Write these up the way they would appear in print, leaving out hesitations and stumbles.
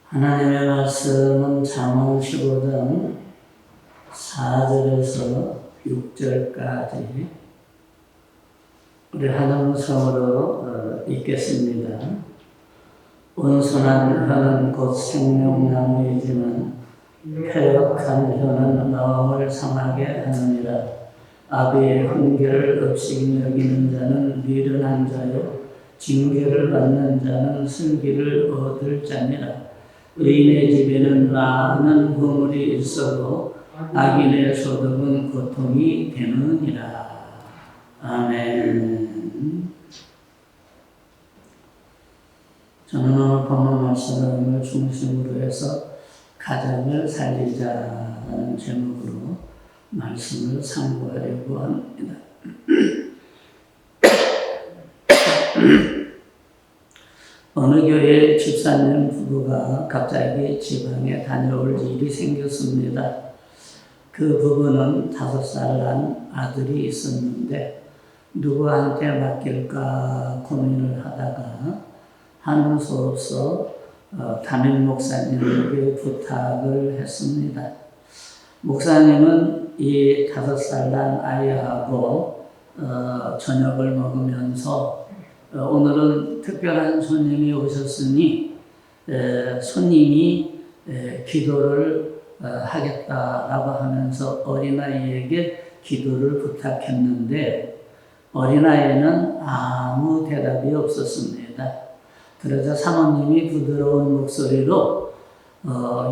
하나님의 말씀은 잠언 15장 4절에서 6절까지 우리 한 음성으로 읽겠습니다. 온순한 혀는 곧 생명나무이지만 패역한 혀는 마음을 상하게 하느니라. 아비의 훈계를 업신 여기는 자는 미련한 자요 징계를 받는 자는 슬기를 얻을 자니라. 의인의 집에는 많은 보물이 있어도 악인의 소득은 고통이 되느니라. 아멘. 저는 오늘 본문 말씀을 중심으로 해서 가정을 살리자라는 제목으로 말씀을 상고하려고 합니다. 어느 교회 집사님 부부가 갑자기 지방에 다녀올 일이 생겼습니다. 그 부부는 5살 난 아들이 있었는데 누구한테 맡길까 고민을 하다가 하는 수 없어 담임 목사님에게 부탁을 했습니다. 목사님은 이 5살 난 아이하고 저녁을 먹으면서 오늘은 특별한 손님이 오셨으니 손님이 기도를 하겠다라고 하면서 어린아이에게 기도를 부탁했는데 어린아이는 아무 대답이 없었습니다. 그러자 사모님이 부드러운 목소리로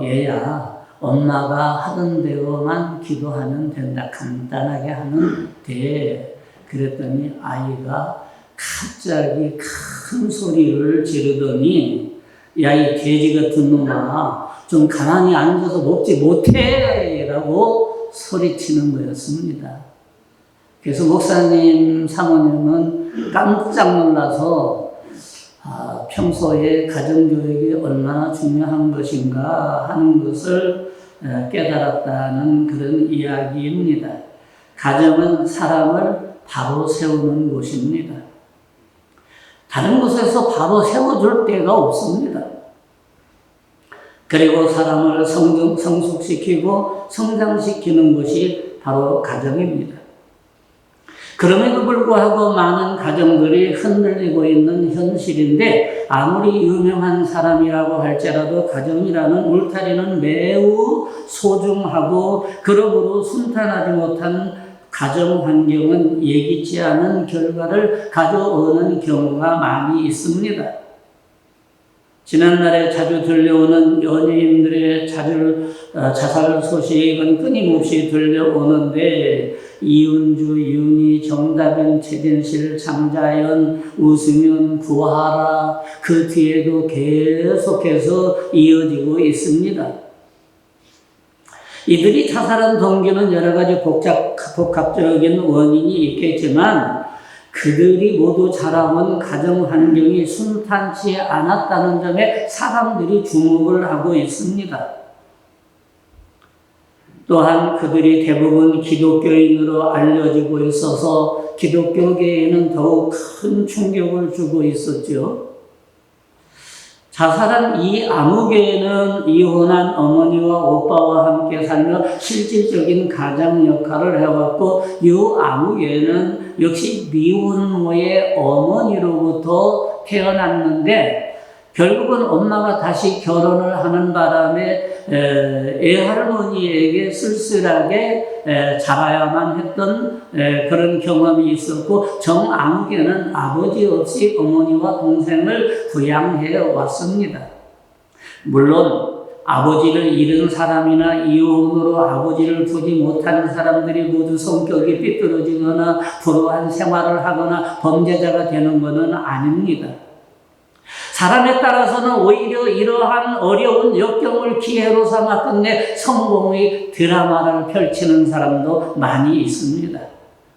얘야 엄마가 하던 대로만 기도하면 된다. 간단하게 하면 돼. 그랬더니 아이가 갑자기 큰 소리를 지르더니 야 이 돼지 같은 놈아 좀 가만히 앉아서 먹지 못해 라고 소리치는 거였습니다. 그래서 목사님 사모님은 깜짝 놀라서 평소에 가정교육이 얼마나 중요한 것인가 하는 것을 깨달았다는 그런 이야기입니다. 가정은 사람을 바로 세우는 곳입니다. 다른 곳에서 바로 세워줄 데가 없습니다. 그리고 사람을 성숙시키고 성장시키는 것이 바로 가정입니다. 그럼에도 불구하고 많은 가정들이 흔들리고 있는 현실인데 아무리 유명한 사람이라고 할지라도 가정이라는 울타리는 매우 소중하고 그러므로 순탄하지 못한 가정 환경은 예기치 않은 결과를 가져오는 경우가 많이 있습니다. 지난날에 자주 들려오는 연예인들의 자살 소식은 끊임없이 들려오는데 이은주, 이윤희, 정다변, 최진실, 장자연, 우승윤, 구하라 그 뒤에도 계속해서 이어지고 있습니다. 이들이 자살한 동기는 여러 가지 복합적인 원인이 있겠지만 그들이 모두 자라온 가정 환경이 순탄치 않았다는 점에 사람들이 주목을 하고 있습니다. 또한 그들이 대부분 기독교인으로 알려지고 있어서 기독교계에는 더욱 큰 충격을 주고 있었죠. 자살한 이 아무개는 이혼한 어머니와 오빠와 함께 살며 실질적인 가장 역할을 해왔고 이 아무개는 역시 미혼모의 어머니로부터 태어났는데 결국은 엄마가 다시 결혼을 하는 바람에 애할머니에게 쓸쓸하게 자라야만 했던 그런 경험이 있었고 정아무개는 아버지 없이 어머니와 동생을 부양해 왔습니다. 물론 아버지를 잃은 사람이나 이혼으로 아버지를 보지 못하는 사람들이 모두 성격이 삐뚤어지거나 불우한 생활을 하거나 범죄자가 되는 것은 아닙니다. 사람에 따라서는 오히려 이러한 어려운 역경을 기회로 삼아 끝내 성공의 드라마를 펼치는 사람도 많이 있습니다.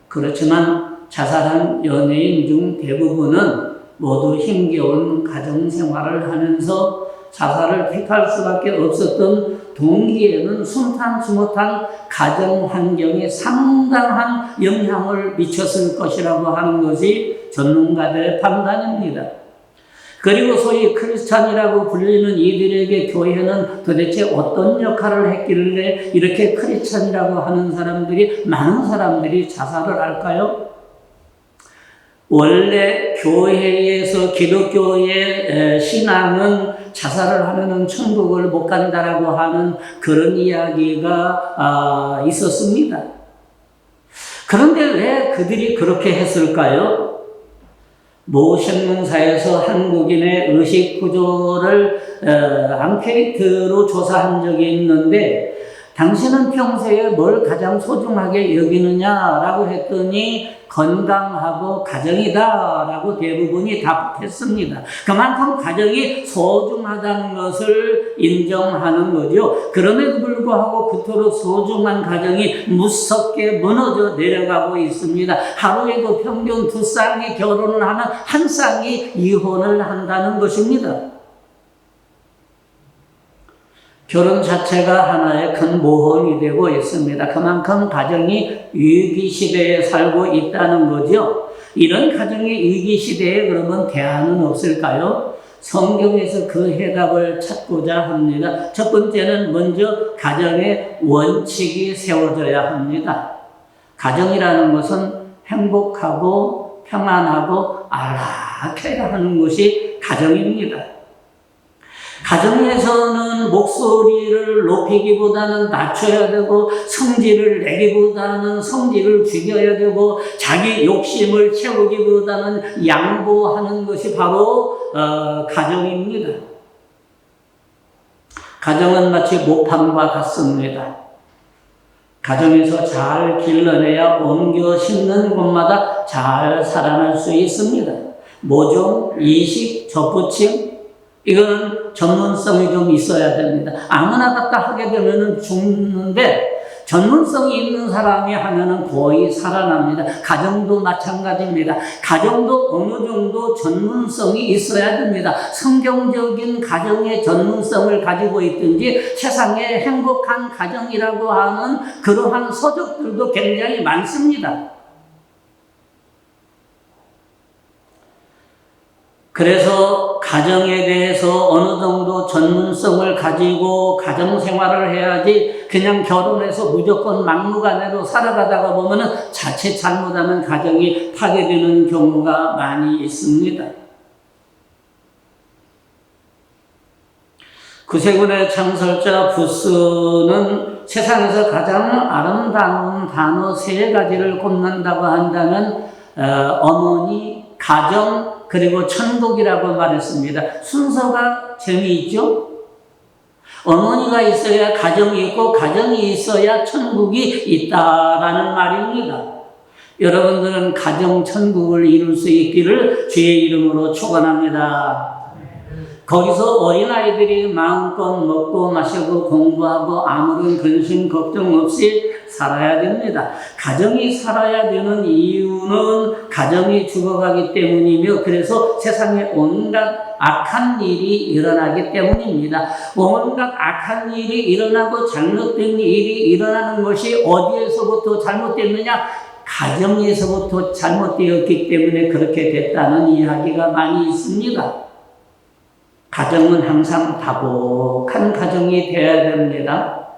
그렇지만 자살한 연예인 중 대부분은 모두 힘겨운 가정생활을 하면서 자살을 택할 수밖에 없었던 동기에는 순탄치 못한 가정 환경에 상당한 영향을 미쳤을 것이라고 하는 것이 전문가들의 판단입니다. 그리고 소위 크리스찬이라고 불리는 이들에게 교회는 도대체 어떤 역할을 했길래 이렇게 크리스찬이라고 하는 사람들이, 많은 사람들이 자살을 할까요? 원래 교회에서 기독교의 신앙은 자살을 하면은 천국을 못 간다라고 하는 그런 이야기가 있었습니다. 그런데 왜 그들이 그렇게 했을까요? 모 신문사에서 한국인의 의식 구조를 앙케이트로 조사한 적이 있는데, 당신은 평소에 뭘 가장 소중하게 여기느냐라고 했더니 건강하고 가정이다라고 대부분이 답했습니다. 그만큼 가정이 소중하다는 것을 인정하는 거죠. 그럼에도 불구하고 그토록 소중한 가정이 무섭게 무너져 내려가고 있습니다. 하루에도 평균 2쌍이 결혼을 하면 1쌍이 이혼을 한다는 것입니다. 결혼 자체가 하나의 큰 모험이 되고 있습니다. 그만큼 가정이 위기시대에 살고 있다는 거죠. 이런 가정의 위기시대에 그러면 대안은 없을까요? 성경에서 그 해답을 찾고자 합니다. 첫 번째는 먼저 가정의 원칙이 세워져야 합니다. 가정이라는 것은 행복하고 평안하고 안락해야 하는 것이 가정입니다. 가정에서는 목소리를 높이기보다는 낮춰야 되고, 성질을 내기보다는 성질을 죽여야 되고, 자기 욕심을 채우기보다는 양보하는 것이 바로 가정입니다. 가정은 마치 모판과 같습니다. 가정에서 잘 길러내야 옮겨 심는 곳마다 잘 살아날 수 있습니다. 모종, 이식, 접붙임, 이건 전문성이 좀 있어야 됩니다. 아무나 갖다 하게 되면 죽는데, 전문성이 있는 사람이 하면은 거의 살아납니다. 가정도 마찬가지입니다. 가정도 어느 정도 전문성이 있어야 됩니다. 성경적인 가정의 전문성을 가지고 있든지, 세상에 행복한 가정이라고 하는 그러한 서적들도 굉장히 많습니다. 그래서 가정에 대해서 어느 정도 전문성을 가지고 가정 생활을 해야지, 그냥 결혼해서 무조건 막무가내로 살아가다가 보면은 자칫 잘못하면 가정이 파괴되는 경우가 많이 있습니다. 구세군의 창설자 부스는 세상에서 가장 아름다운 단어 3가지를 꼽는다고 한다면 어머니, 가정, 그리고 천국이라고 말했습니다. 순서가 재미있죠? 어머니가 있어야 가정이 있고, 가정이 있어야 천국이 있다라는 말입니다. 여러분들은 가정 천국을 이룰 수 있기를 주의 이름으로 축원합니다. 거기서 어린아이들이 마음껏 먹고 마시고 공부하고 아무런 근심 걱정 없이 살아야 됩니다. 가정이 살아야 되는 이유는 가정이 죽어가기 때문이며, 그래서 세상에 온갖 악한 일이 일어나기 때문입니다. 온갖 악한 일이 일어나고 잘못된 일이 일어나는 것이 어디에서부터 잘못됐느냐? 가정에서부터 잘못되었기 때문에 그렇게 됐다는 이야기가 많이 있습니다. 가정은 항상 다복한 가정이 되어야 됩니다.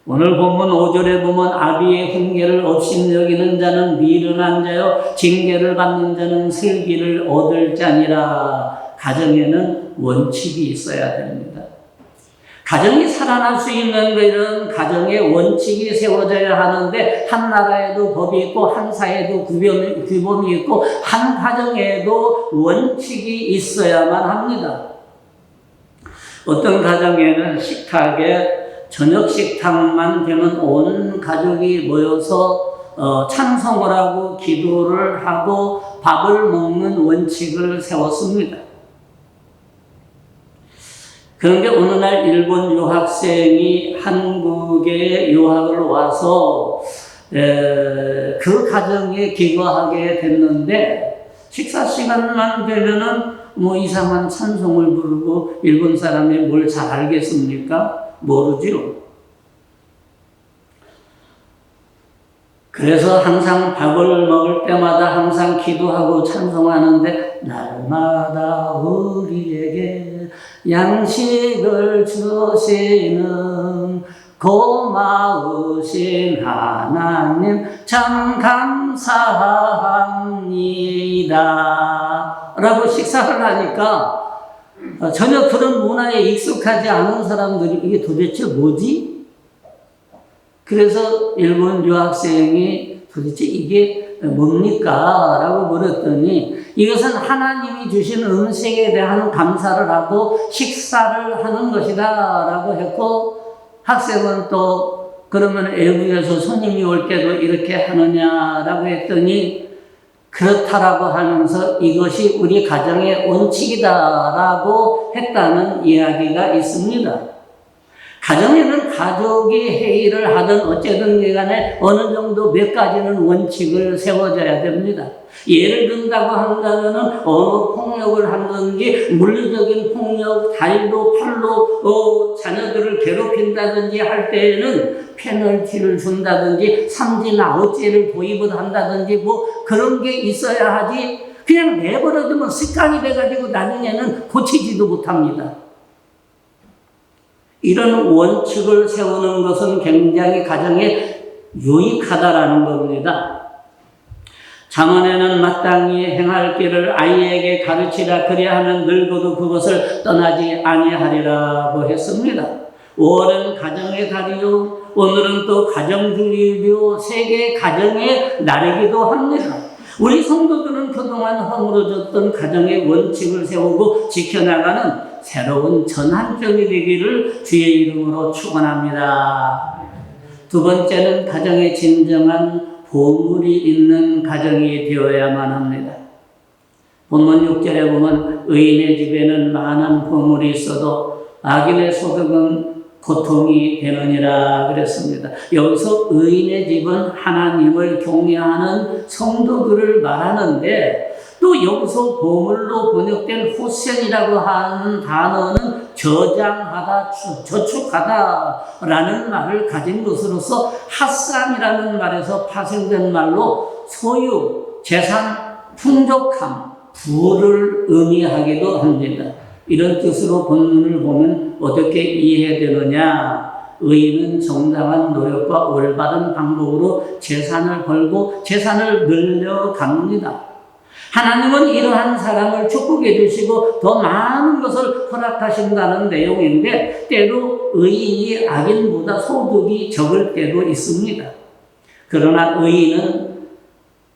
오늘 본문 5절에 보면 아비의 훈계를 업신여기는 자는 미련한 자요, 징계를 받는 자는 슬기를 얻을 자니라. 가정에는 원칙이 있어야 됩니다. 가정이 살아날 수 있는 것은 가정에 원칙이 세워져야 하는데, 한 나라에도 법이 있고, 한 사회에도 규범이 있고, 한 가정에도 원칙이 있어야만 합니다. 어떤 가정에는 식탁에 저녁 식탁만 되면 온 가족이 모여서 찬송을 하고 기도를 하고 밥을 먹는 원칙을 세웠습니다. 그런데 어느 날 일본 유학생이 한국에 유학을 와서 그 가정에 기거하게 됐는데, 식사 시간만 되면은 이상한 찬송을 부르고, 일본 사람이 뭘 잘 알겠습니까? 모르죠. 그래서 항상 밥을 먹을 때마다 항상 기도하고 찬송하는데 날마다 우리에게 양식을 주시는 고마우신 하나님 참 감사합니다 라고 식사를 하니까 전혀 그런 문화에 익숙하지 않은 사람들이 이게 도대체 뭐지? 그래서 일본 유학생이 도대체 이게 뭡니까? 라고 물었더니 이것은 하나님이 주신 음식에 대한 감사를 하고 식사를 하는 것이다 라고 했고, 학생은 또 그러면 외국에서 손님이 올 때도 이렇게 하느냐라고 했더니 그렇다라고 하면서 이것이 우리 가정의 원칙이다라고 했다는 이야기가 있습니다. 가정에는 가족이 회의를 하든 어쨌든 간에 어느 정도 몇 가지는 원칙을 세워줘야 됩니다. 예를 든다고 한다면 어느 폭력을 하든지 물리적인 폭력, 다리로 팔로 자녀들을 괴롭힌다든지 할 때에는 페널티를 준다든지 삼진 아웃제를 도입을 한다든지 뭐 그런 게 있어야 하지, 그냥 내버려두면 습관이 돼가지고 나중에는 고치지도 못합니다. 이런 원칙을 세우는 것은 굉장히 가정에 유익하다라는 겁니다. 잠언에는 마땅히 행할 길을 아이에게 가르치라, 그리하면 늙어도 그것을 떠나지 아니하리라고 했습니다. 5월은 가정의 달이요, 오늘은 또 가정주일이요, 세계 가정의 날이기도 합니다. 우리 성도들은 그동안 허물어졌던 가정의 원칙을 세우고 지켜나가는 새로운 전환점이 되기를 주의 이름으로 축원합니다. 두 번째는 가정에 진정한 보물이 있는 가정이 되어야만 합니다. 본문 6절에 보면 의인의 집에는 많은 보물이 있어도 악인의 소득은 고통이 되느니라 그랬습니다. 여기서 의인의 집은 하나님을 경외하는 성도들을 말하는데, 또 여기서 보물로 번역된 후센이라고 하는 단어는 저장하다, 저축하다라는 말을 가진 것으로서 핫산이라는 말에서 파생된 말로 소유, 재산, 풍족함, 부를 의미하기도 합니다. 이런 뜻으로 본문을 보면 어떻게 이해되느냐? 의인은 정당한 노력과 올바른 방법으로 재산을 벌고 재산을 늘려갑니다. 하나님은 이러한 사람을 축복해 주시고 더 많은 것을 허락하신다는 내용인데, 때로 의인이 악인보다 소득이 적을 때도 있습니다. 그러나 의인은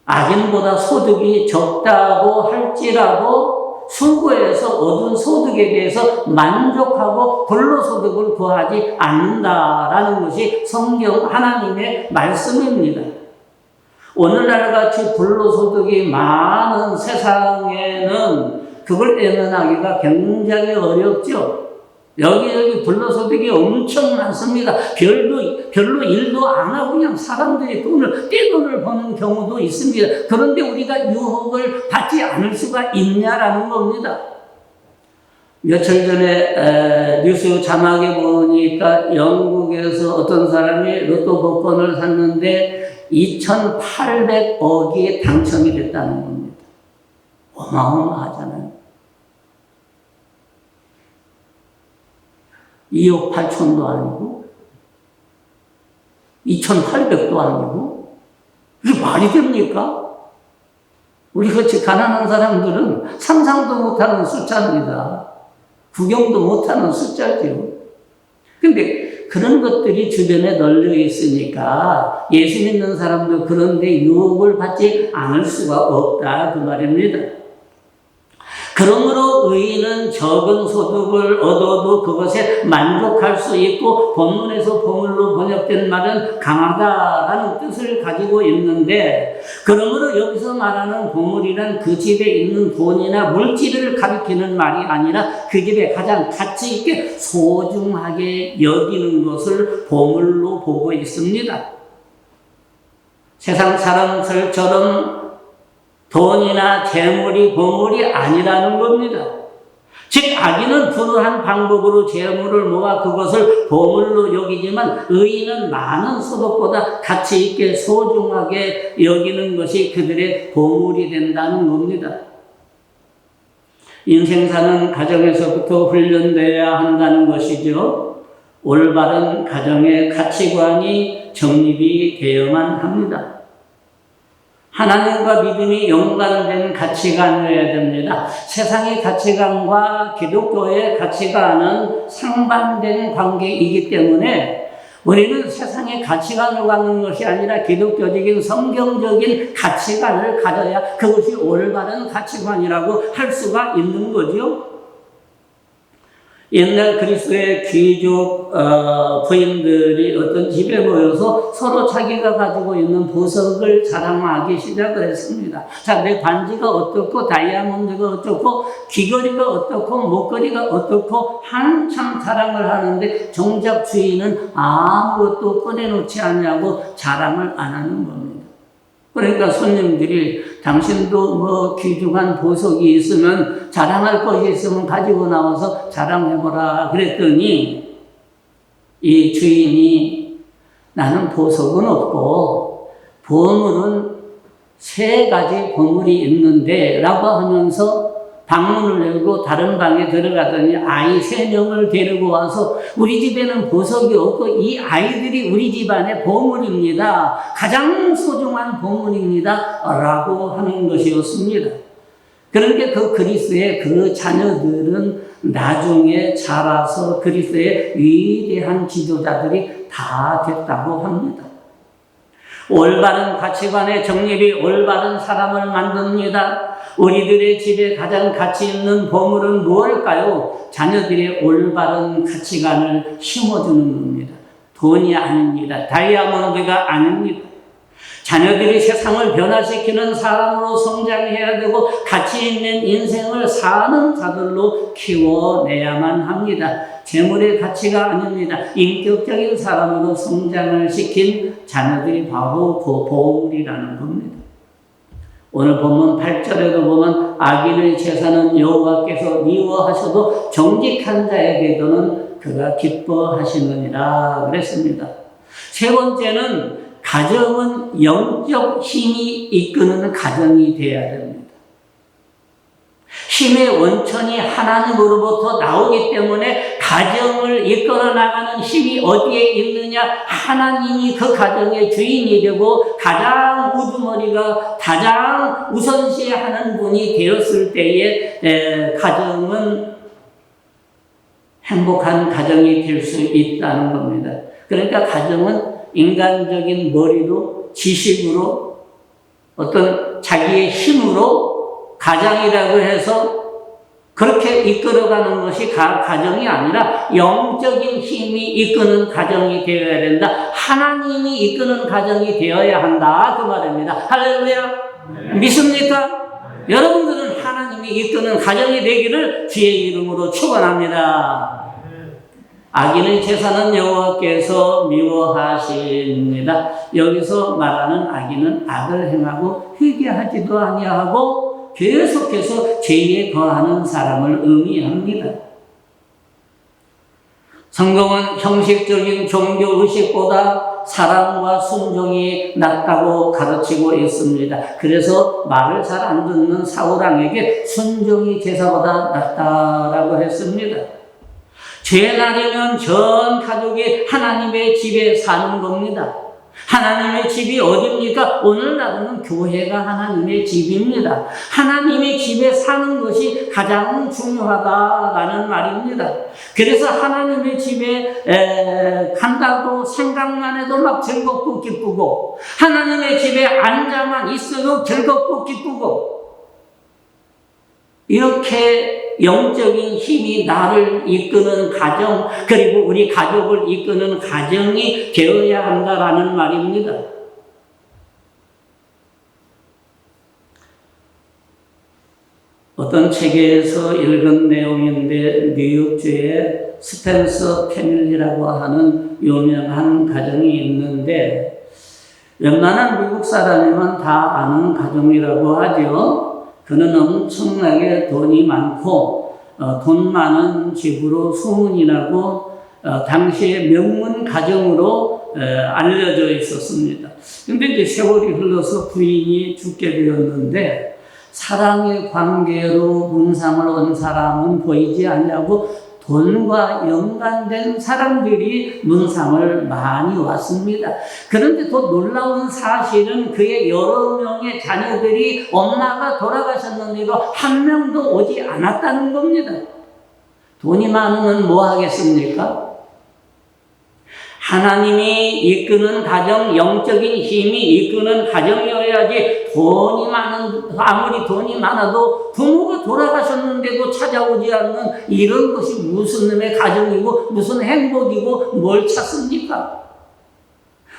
악인보다 소득이 적다고 할지라도 수고해서 얻은 소득에 대해서 만족하고 불로소득을 구하지 않는다라는 것이 성경 하나님의 말씀입니다. 오늘날 같이 불로소득이 많은 세상에는 그걸 애면하기가 굉장히 어렵죠. 여기저기 불로소득이 엄청 많습니다. 별로 일도 안 하고 그냥 사람들이 떼돈을 버는 경우도 있습니다. 그런데 우리가 유혹을 받지 않을 수가 있냐라는 겁니다. 며칠 전에 뉴스 자막에 보니까 영국에서 어떤 사람이 로또 복권을 샀는데 2,800억이 당첨이 됐다는 겁니다. 어마어마하잖아요. 2억 8천도 아니고 2,800도 아니고, 이게 말이 됩니까? 우리 같이 가난한 사람들은 상상도 못하는 숫자입니다. 구경도 못하는 숫자죠. 근데 그런 것들이 주변에 널려 있으니까 예수 믿는 사람도 그런데 유혹을 받지 않을 수가 없다 그 말입니다. 그러므로 의인은 적은 소득을 얻어도 그것에 만족할 수 있고, 본문에서 보물로 번역된 말은 강하다라는 뜻을 가지고 있는데, 그러므로 여기서 말하는 보물이란 그 집에 있는 돈이나 물질을 가리키는 말이 아니라 그 집에 가장 가치 있게 소중하게 여기는 것을 보물로 보고 있습니다. 세상 사람들처럼 돈이나 재물이 보물이 아니라는 겁니다. 즉 악인은 불우한 방법으로 재물을 모아 그것을 보물로 여기지만 의인은 많은 소득보다 가치 있게 소중하게 여기는 것이 그들의 보물이 된다는 겁니다. 인생사는 가정에서부터 훈련되어야 한다는 것이죠. 올바른 가정의 가치관이 정립이 되어야만 합니다. 하나님과 믿음이 연관된 가치관이어야 됩니다. 세상의 가치관과 기독교의 가치관은 상반된 관계이기 때문에 우리는 세상의 가치관을 갖는 것이 아니라 기독교적인 성경적인 가치관을 가져야 그것이 올바른 가치관이라고 할 수가 있는 거죠. 옛날 그리스도의 귀족 부인들이 어떤 집에 모여서 서로 자기가 가지고 있는 보석을 자랑하기 시작을 했습니다. 자, 내 반지가 어떻고 다이아몬드가 어떻고 귀걸이가 어떻고 목걸이가 어떻고 한참 자랑을 하는데 정작 주인은 아무것도 꺼내놓지 않냐고 자랑을 안 하는 겁니다. 그러니까 손님들이 당신도 뭐 귀중한 보석이 있으면 자랑할 것이 있으면 가지고 나와서 자랑해보라 그랬더니 이 주인이 나는 보석은 없고 보물은 3가지 보물이 있는데 라고 하면서 방문을 열고 다른 방에 들어가더니 아이 3명을 데리고 와서 우리 집에는 보석이 없고 이 아이들이 우리 집안의 보물입니다. 가장 소중한 보물입니다. 라고 하는 것이었습니다. 그런데 그 그리스도의 그 자녀들은 나중에 자라서 그리스도의 위대한 지도자들이 다 됐다고 합니다. 올바른 가치관의 정립이 올바른 사람을 만듭니다. 우리들의 집에 가장 가치 있는 보물은 무엇일까요? 자녀들의 올바른 가치관을 심어주는 겁니다. 돈이 아닙니다. 다이아몬드가 아닙니다. 자녀들이 세상을 변화시키는 사람으로 성장해야 되고 가치 있는 인생을 사는 자들로 키워내야만 합니다. 재물의 가치가 아닙니다. 인격적인 사람으로 성장을 시킨 자녀들이 바로 그 보물이라는 겁니다. 오늘 본문 8절에도 보면 악인의 제사는 여호와께서 미워하셔도 정직한 자의 기도는 그가 기뻐하시느니라 그랬습니다. 세 번째는 가정은 영적 힘이 이끄는 가정이 되어야 됩니다. 힘의 원천이 하나님으로부터 나오기 때문에 가정을 이끌어 나가는 힘이 어디에 있느냐? 하나님이 그 가정의 주인이 되고 가장 우두머리가 가장 우선시하는 분이 되었을 때에 가정은 행복한 가정이 될 수 있다는 겁니다. 그러니까 가정은 인간적인 머리로 지식으로 어떤 자기의 힘으로 가정이라고 해서 그렇게 이끌어가는 것이 가정이 아니라 영적인 힘이 이끄는 가정이 되어야 된다. 하나님이 이끄는 가정이 되어야 한다. 그 말입니다. 할렐루야. 네. 믿습니까? 네. 여러분들은 하나님이 이끄는 가정이 되기를 주의 이름으로 축원합니다. 악인의 제사는 여호와께서 미워하십니다. 여기서 말하는 악인은 악을 행하고 회개하지도 아니하고 계속해서 죄에 거하는 사람을 의미합니다. 성경은 형식적인 종교의식보다 사랑과 순종이 낫다고 가르치고 있습니다. 그래서 말을 잘 안 듣는 사울왕에게 순종이 제사보다 낫다라고 했습니다. 죄 날이면 전 가족이 하나님의 집에 사는 겁니다. 하나님의 집이 어디입니까? 오늘날은 교회가 하나님의 집입니다. 하나님의 집에 사는 것이 가장 중요하다라는 말입니다. 그래서 하나님의 집에 간다고 생각만 해도 막 즐겁고 기쁘고 하나님의 집에 앉아만 있어도 즐겁고 기쁘고 이렇게 영적인 힘이 나를 이끄는 가정, 그리고 우리 가족을 이끄는 가정이 되어야 한다라는 말입니다. 어떤 책에서 읽은 내용인데 뉴욕주에 스펜서 패밀리라고 하는 유명한 가정이 있는데 웬만한 미국 사람이면 다 아는 가정이라고 하죠. 그는 엄청나게 돈이 많고 돈 많은 집으로 소문이 나고 당시에 명문 가정으로 알려져 있었습니다. 근데 이제 세월이 흘러서 부인이 죽게 되었는데 사랑의 관계로 문상을 온 사람은 보이지 않냐고 돈과 연관된 사람들이 문상을 많이 왔습니다. 그런데 더 놀라운 사실은 그의 여러 명의 자녀들이 엄마가 돌아가셨는데도 한 명도 오지 않았다는 겁니다. 돈이 많으면 뭐 하겠습니까? 하나님이 이끄는 가정, 영적인 힘이 이끄는 가정이어야지 아무리 돈이 많아도 부모가 돌아가셨는데도 찾아오지 않는 이런 것이 무슨 놈의 가정이고 무슨 행복이고 뭘 찾습니까?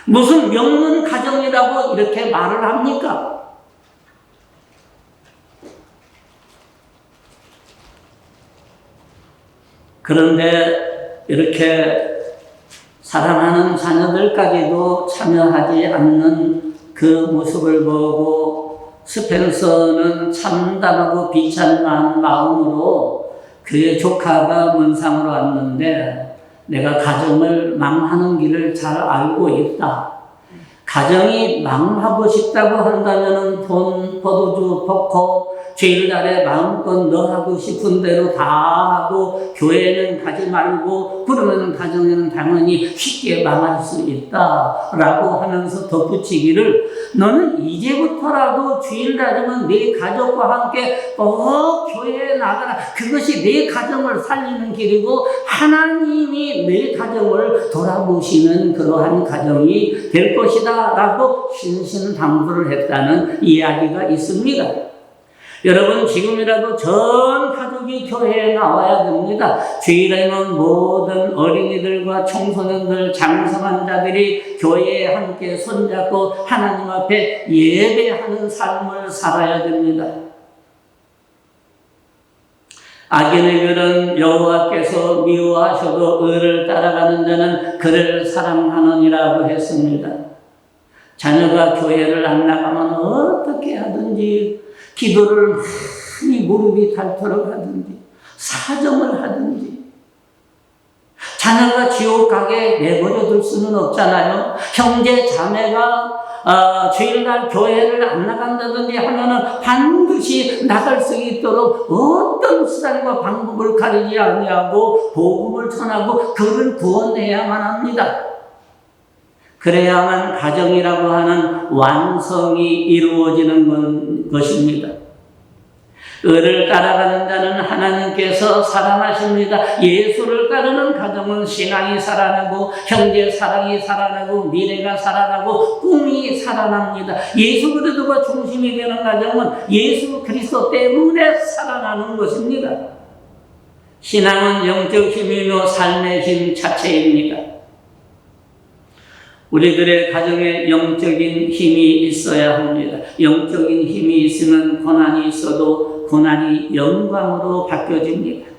무슨 명문 가정이라고 이렇게 말을 합니까? 그런데 이렇게 사랑하는 자녀들까지도 참여하지 않는 그 모습을 보고 스펜서는 참담하고 비참한 마음으로 그의 조카가 문상으로 왔는데 내가 가정을 망하는 길을 잘 알고 있다. 가정이 망하고 싶다고 한다면 돈, 포도주, 포커, 주일날에 마음껏 너 하고 싶은 대로 다 하고 교회는 가지 말고 그러면 가정에는 당연히 쉽게 망할 수 있다라고 하면서 덧붙이기를 너는 이제부터라도 주일날이면 네 가족과 함께 꼭 교회에 나가라. 그것이 네 가정을 살리는 길이고 하나님이 네 가정을 돌아보시는 그러한 가정이 될 것이다 라고 신신당부를 했다는 이야기가 있습니다. 여러분 지금이라도 전 가족이 교회에 나와야 됩니다. 주일에는 모든 어린이들과 청소년들, 장성한 자들이 교회에 함께 손잡고 하나님 앞에 예배하는 삶을 살아야 됩니다. 악인의 글은 여호와께서 미워하셔도 의를 따라가는 자는 그를 사랑하느니라고 했습니다. 자녀가 교회를 안 나가면 어떻게 하든지 기도를 많이 무릎이 닳도록 하든지 사정을 하든지 자녀가 지옥 가게 내버려 둘 수는 없잖아요. 형제 자매가 주일날 교회를 안 나간다든지 하면은 반드시 나갈 수 있도록 어떤 수단과 방법을 가리지 아니하고 복음을 전하고 그를 구원해야만 합니다. 그래야만 가정이라고 하는 완성이 이루어지는 것입니다. 의를 따라가는 자는 하나님께서 사랑하십니다. 예수를 따르는 가정은 신앙이 살아나고 형제 사랑이 살아나고 미래가 살아나고 꿈이 살아납니다. 예수 그리스도가 중심이 되는 가정은 예수 그리스도 때문에 살아나는 것입니다. 신앙은 영적 힘이며 삶의 힘 자체입니다. 우리들의 가정에 영적인 힘이 있어야 합니다. 영적인 힘이 있으면 고난이 있어도 고난이 영광으로 바뀌어집니다.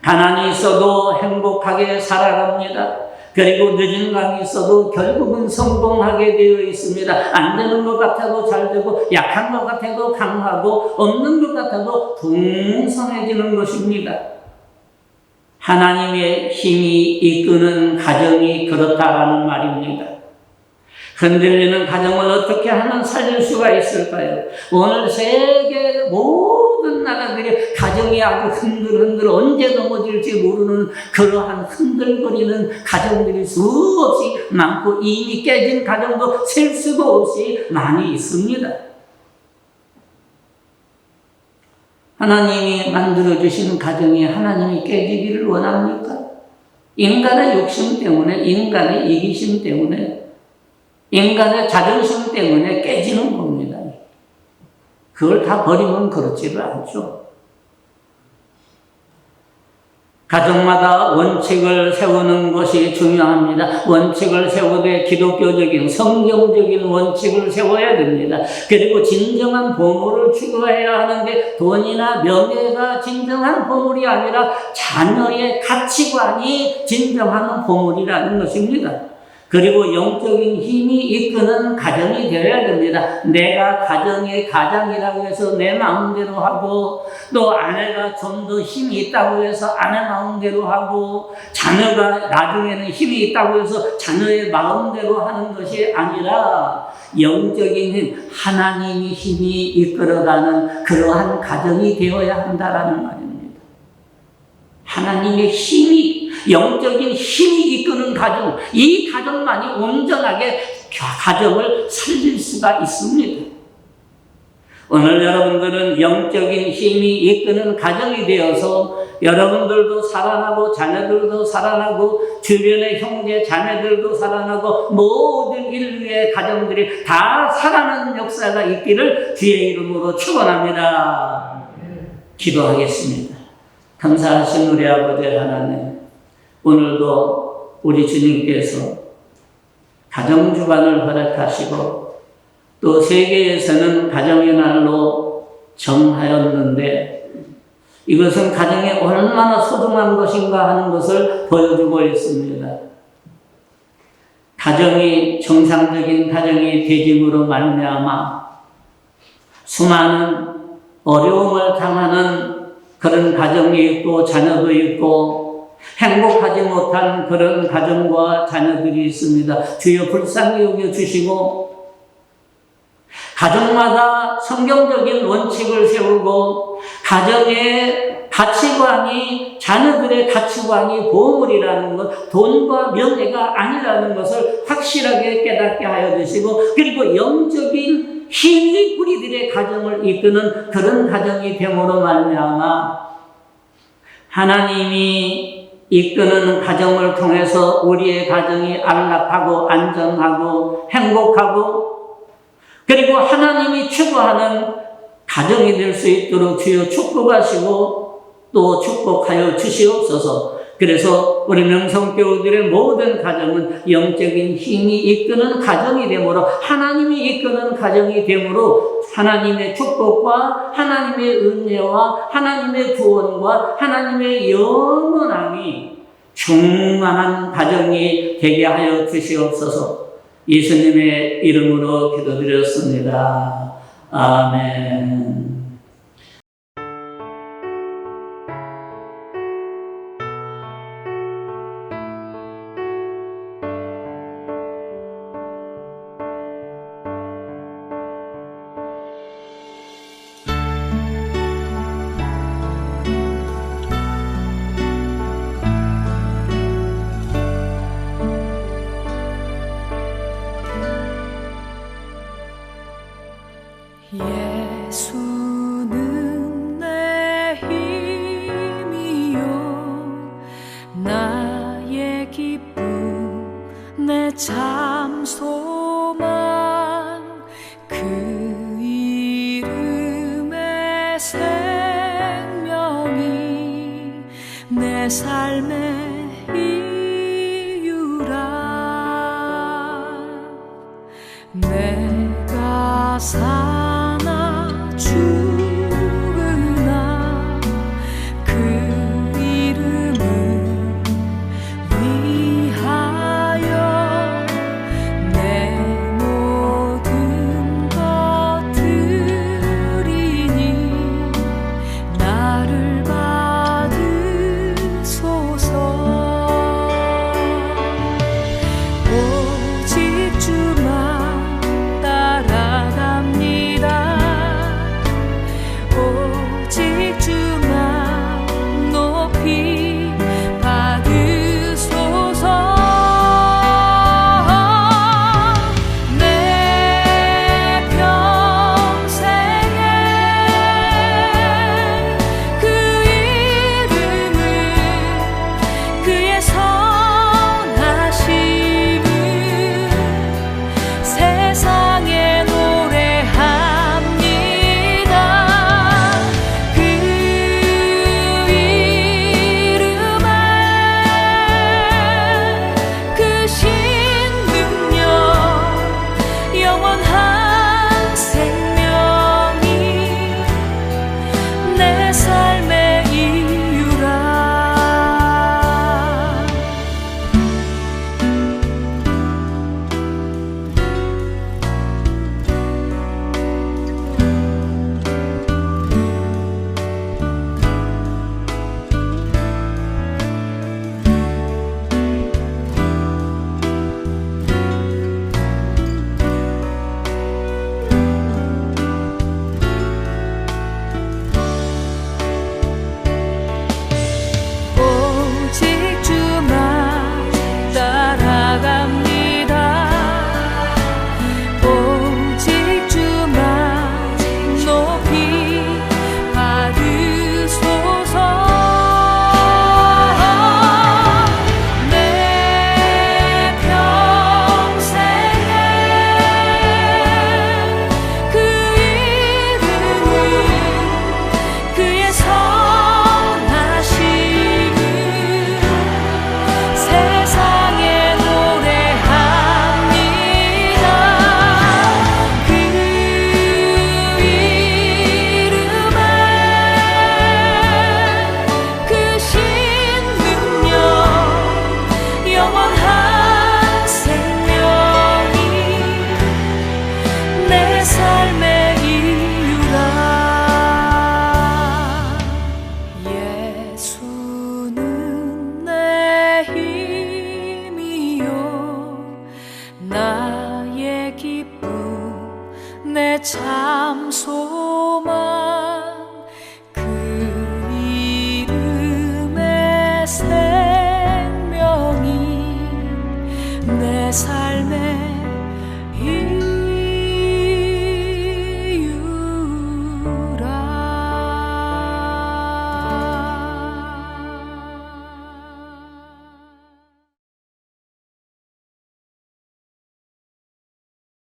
가난이 있어도 행복하게 살아갑니다. 그리고 늦은 감이 있어도 결국은 성공하게 되어 있습니다. 안 되는 것 같아도 잘 되고 약한 것 같아도 강하고 없는 것 같아도 풍성해지는 것입니다. 하나님의 힘이 이끄는 가정이 그렇다라는 말입니다. 흔들리는 가정을 어떻게 하면 살릴 수가 있을까요? 오늘 세계 모든 나라들이 가정이 아주 흔들흔들 언제 넘어질지 모르는 그러한 흔들거리는 가정들이 수없이 많고 이미 깨진 가정도 셀 수도 없이 많이 있습니다. 하나님이 만들어주신 가정이 하나님이 깨지기를 원합니까? 인간의 욕심 때문에, 인간의 이기심 때문에, 인간의 자존심 때문에 깨지는 겁니다. 그걸 다 버리면 그렇지를 않죠. 가정마다 원칙을 세우는 것이 중요합니다. 원칙을 세우되 기독교적인 성경적인 원칙을 세워야 됩니다. 그리고 진정한 보물을 추구해야 하는데 돈이나 명예가 진정한 보물이 아니라 자녀의 가치관이 진정한 보물이라는 것입니다. 그리고 영적인 힘이 이끄는 가정이 되어야 됩니다. 내가 가정의 가장이라고 해서 내 마음대로 하고, 또 아내가 좀 더 힘이 있다고 해서 아내 마음대로 하고, 자녀가 나중에는 힘이 있다고 해서 자녀의 마음대로 하는 것이 아니라 영적인 힘, 하나님이 힘이 이끌어가는 그러한 가정이 되어야 한다라는 말입니다. 하나님의 힘이, 영적인 힘이 이끄는 가정, 이 가정만이 온전하게 가정을 살릴 수가 있습니다. 오늘 여러분들은 영적인 힘이 이끄는 가정이 되어서 여러분들도 살아나고 자녀들도 살아나고 주변의 형제 자매들도 살아나고 모든 인류의 가정들이 다 살아나는 역사가 있기를 주의 이름으로 축원합니다. 기도하겠습니다. 감사하신 우리 아버지 하나님, 오늘도 우리 주님께서 가정주간을 허락하시고 또 세계에서는 가정의 날로 정하였는데 이것은 가정이 얼마나 소중한 것인가 하는 것을 보여주고 있습니다. 가정이 정상적인 가정이 되짐으로 말미암아 수많은 어려움을 당하는 그런 가정이 있고 자녀도 있고 행복하지 못한 그런 가정과 자녀들이 있습니다. 주여 불쌍히 여겨주시고 가정마다 성경적인 원칙을 세우고 가정의 가치관이 자녀들의 가치관이 보물이라는 것, 돈과 명예가 아니라는 것을 확실하게 깨닫게 하여 주시고 그리고 영적인 힘이 우리들의 가정을 이끄는 그런 가정이 됨으로 말미암아 하나님이 이끄는 가정을 통해서 우리의 가정이 안락하고 안전하고 행복하고 그리고 하나님이 추구하는 가정이 될 수 있도록 주여 축복하시고 또 축복하여 주시옵소서. 그래서 우리 명성교우들의 모든 가정은 영적인 힘이 이끄는 가정이 되므로 하나님이 이끄는 가정이 되므로 하나님의 축복과 하나님의 은혜와 하나님의 구원과 하나님의 영원함이 충만한 가정이 되게 하여 주시옵소서. 예수님의 이름으로 기도드렸습니다. 아멘. 예수는 내 힘이요 나의 기쁨 내 참 소망 그 이름의 생명이 내 삶의 이유라 내가 사나 죽으나 그 이름을 위하여 내 모든 것 드리니 나를 받으소서 오직 주만 따라갑니다. 기쁨 내 참 소망 그 이름의 생명이 내 삶